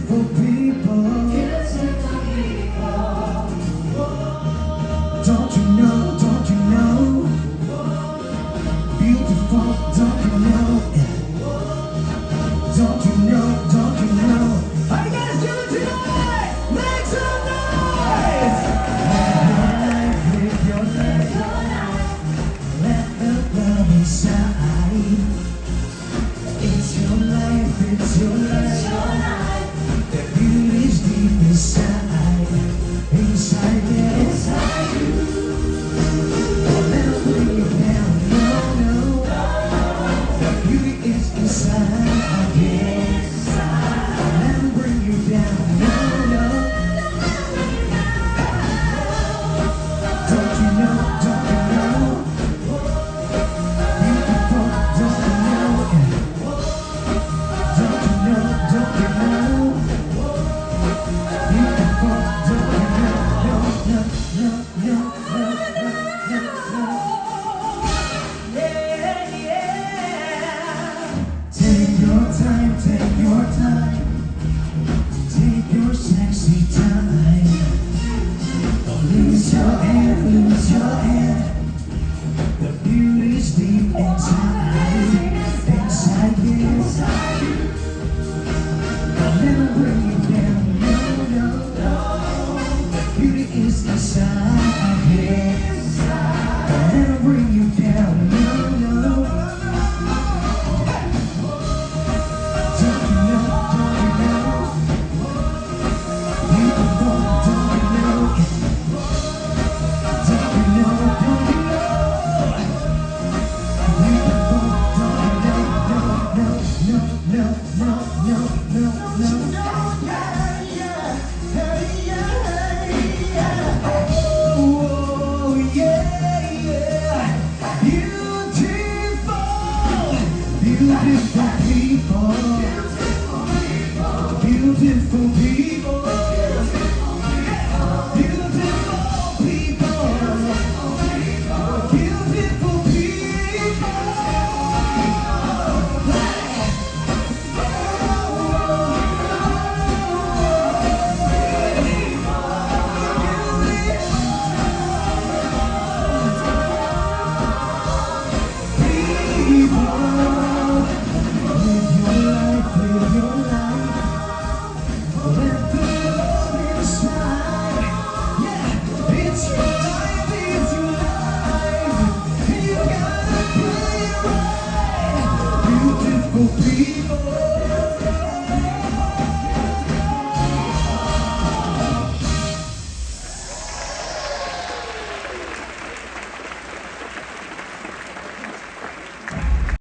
beautiful people. Don't you know, don't you know? Beautiful, don't you know? Don't you know, don't you know? How you guys doing tonight? Make some noise! Live your life. Let the love inside. It's your life, it's your life. The beauty's deep inside. Inside, yeah, inside you. Don't let them bring you down, no, no. The beauty is inside, yeah. Don't let them bring you down, no, no. Don't you know, don't you know? Beautiful, don't you know? Don't you know, don't you know? Beautiful, don't you know? No, no, no, no, no, no, no, no. Yeah, yeah. Take your time, take your time. Take your sexy time. Don't lose your head, lose your head. The beauty's deep inside. Inside you. Don't let them bring you down, no, no, no. The beauty is inside, yeah. Don't let them bring you down, no, no. Don't you know, don't you know? Beautiful, don't you know? Don't you know, don't you know? Beautiful, don't you know? No, no, no, no, no, no, no, no. Yeah, yeah, hey, yeah, yeah. Oh, yeah, yeah. Beautiful, beautiful people. Beautiful